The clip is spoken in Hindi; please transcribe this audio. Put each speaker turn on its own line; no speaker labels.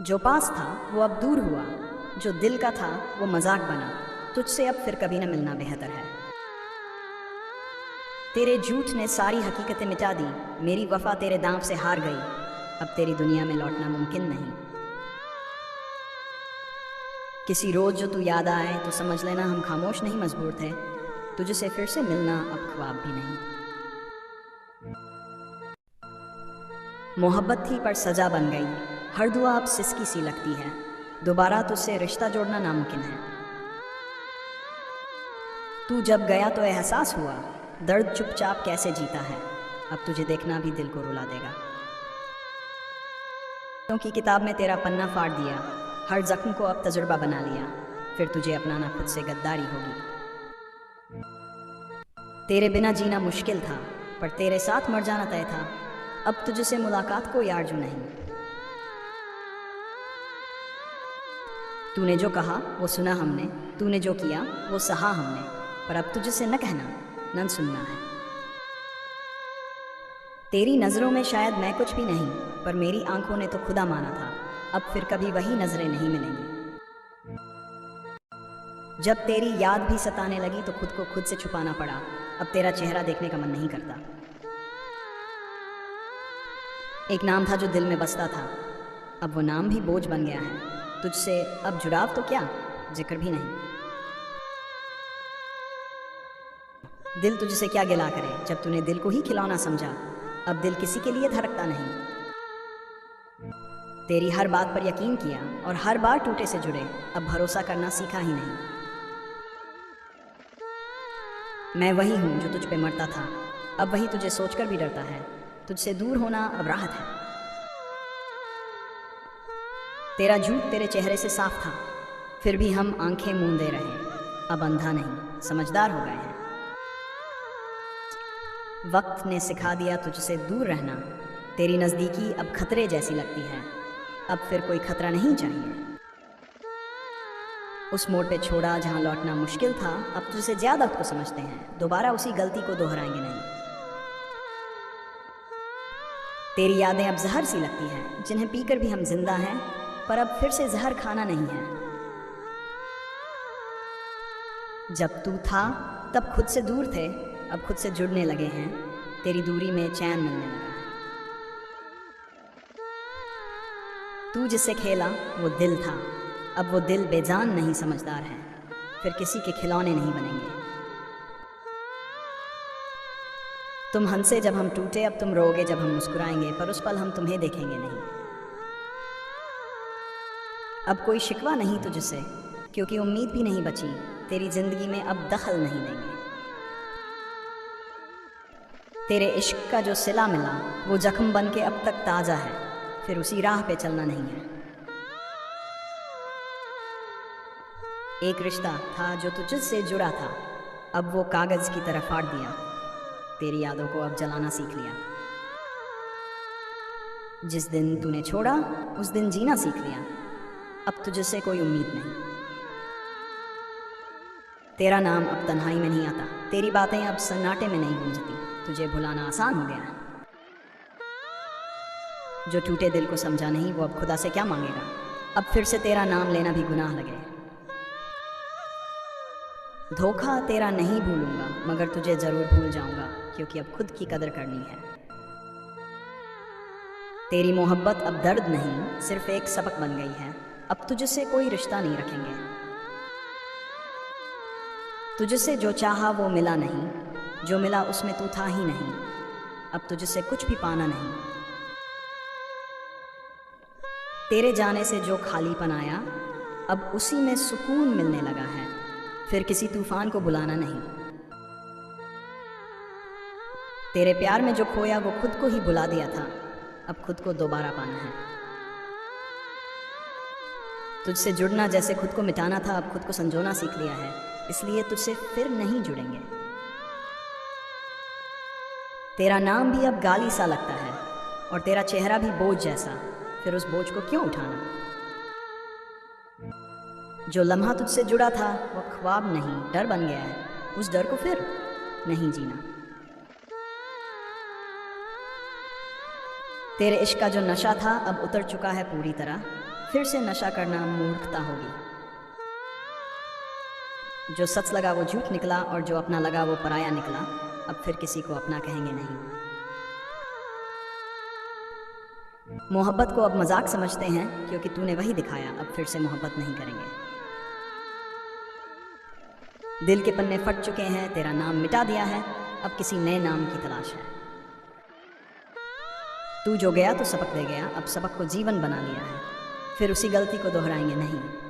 जो पास था वो अब दूर हुआ, जो दिल का था वो मजाक बना। तुझसे अब फिर कभी न मिलना बेहतर है। तेरे झूठ ने सारी हकीकतें मिटा दी, मेरी वफा तेरे दांव से हार गई। अब तेरी दुनिया में लौटना मुमकिन नहीं। किसी रोज जो तू याद आए तो समझ लेना हम खामोश नहीं मजबूर थे। तुझसे फिर से मिलना अब ख्वाब भी नहीं। मोहब्बत थी पर सजा बन गई, हर दुआ अब सिसकी सी लगती है। दोबारा तुझसे रिश्ता जोड़ना नामुमकिन है। तू जब गया तो एहसास हुआ, दर्द चुपचाप कैसे जीता है। अब तुझे देखना भी दिल को रुला देगा। क्योंकि किताब में तेरा पन्ना फाड़ दिया, हर जख्म को अब तजुर्बा बना लिया। फिर तुझे अपनाना खुद से गद्दारी होगी। तेरे बिना जीना मुश्किल था, पर तेरे साथ मर जाना तय था। अब तुझसे मुलाकात को यार जो नहीं। तूने जो कहा वो सुना हमने, तूने जो किया वो सहा हमने। पर अब तुझसे न कहना, न सुनना है। तेरी नज़रों में शायद मैं कुछ भी नहीं, पर मेरी आंखों ने तो खुदा माना था। अब फिर कभी वही नजरें नहीं मिलेंगी। जब तेरी याद भी सताने लगी तो खुद को खुद से छुपाना पड़ा। अब तेरा चेहरा देखने का मन नहीं करता। एक नाम था जो दिल में बसता था, अब वो नाम भी बोझ बन गया है। तुझसे अब जुड़ाव तो क्या, जिक्र भी नहीं। दिल तुझसे क्या गिला करे, जब तूने दिल को ही खिलौना समझा। अब दिल किसी के लिए धड़कता नहीं। तेरी हर बात पर यकीन किया और हर बार टूटे से जुड़े। अब भरोसा करना सीखा ही नहीं। मैं वही हूं जो तुझ पे मरता था, अब वही तुझे सोचकर भी डरता है। तुझसे दूर होना अब राहत है। तेरा झूठ तेरे चेहरे से साफ था, फिर भी हम आंखें मूंदे रहे। अब अंधा नहीं, समझदार हो गए हैं। वक्त ने सिखा दिया तुझसे दूर रहना। तेरी नज़दीकी अब खतरे जैसी लगती है। अब फिर कोई खतरा नहीं चाहिए। उस मोड़ पे छोड़ा जहां लौटना मुश्किल था। अब तुझसे ज़्यादा को समझते हैं, दोबारा उसी गलती को दोहराएंगे नहीं। तेरी यादें अब जहर सी लगती हैं, जिन्हें पीकर भी हम जिंदा हैं। पर अब फिर से जहर खाना नहीं है। जब तू था तब खुद से दूर थे, अब खुद से जुड़ने लगे हैं। तेरी दूरी में चैन मिलने लगा है। तू जिससे खेला वो दिल था, अब वो दिल बेजान नहीं समझदार है। फिर किसी के खिलौने नहीं बनेंगे। तुम हंसे जब हम टूटे, अब तुम रोगे जब हम मुस्कुराएंगे। पर उस पल हम तुम्हें देखेंगे नहीं। अब कोई शिकवा नहीं तुझसे, क्योंकि उम्मीद भी नहीं बची। तेरी जिंदगी में अब दखल नहीं देंगे। तेरे इश्क का जो सिला मिला वो जख्म बन के अब तक ताज़ा है। फिर उसी राह पे चलना नहीं है। एक रिश्ता था जो तुझसे जुड़ा था, अब वो कागज़ की तरह फाड़ दिया। तेरी यादों को अब जलाना सीख लिया। जिस दिन तूने छोड़ा उस दिन जीना सीख लिया। अब तुझसे कोई उम्मीद नहीं। तेरा नाम अब तन्हाई में नहीं आता, तेरी बातें अब सन्नाटे में नहीं गूंजती। तुझे भुलाना आसान हो गया। जो टूटे दिल को समझा नहीं वो अब खुदा से क्या मांगेगा। अब फिर से तेरा नाम लेना भी गुनाह लगे। धोखा तेरा नहीं भूलूंगा, मगर तुझे जरूर भूल जाऊंगा, क्योंकि अब खुद की कदर करनी है। तेरी मोहब्बत अब दर्द नहीं, सिर्फ एक सबक बन गई है। अब तुझसे कोई रिश्ता नहीं रखेंगे। तुझसे जो चाहा वो मिला नहीं, जो मिला उसमें तू था ही नहीं। अब तुझसे कुछ भी पाना नहीं। तेरे जाने से जो खालीपन आया, अब उसी में सुकून मिलने लगा है। फिर किसी तूफान को बुलाना नहीं। तेरे प्यार में जो खोया वो खुद को ही भुला दिया था। अब खुद को दोबारा पाना है। तुझसे जुड़ना जैसे खुद को मिटाना था, अब खुद को संजोना सीख लिया है। इसलिए तुझसे फिर नहीं जुड़ेंगे। तेरा नाम भी अब गाली सा लगता है, और तेरा चेहरा भी बोझ जैसा। फिर उस बोझ को क्यों उठाना। जो लम्हा तुझसे जुड़ा था वो ख्वाब नहीं, डर बन गया है। उस डर को फिर नहीं जीना। तेरे इश्क का जो नशा था अब उतर चुका है पूरी तरह। फिर से नशा करना मूर्खता होगी। जो सच लगा वो झूठ निकला, और जो अपना लगा वो पराया निकला। अब फिर किसी को अपना कहेंगे नहीं। मोहब्बत को अब मजाक समझते हैं, क्योंकि तूने वही दिखाया। अब फिर से मोहब्बत नहीं करेंगे। दिल के पन्ने फट चुके हैं, तेरा नाम मिटा दिया है। अब किसी नए नाम की तलाश है। तू जो गया तो सबक दे गया, अब सबक को जीवन बना लिया है। फिर उसी गलती को दोहराएंगे नहीं।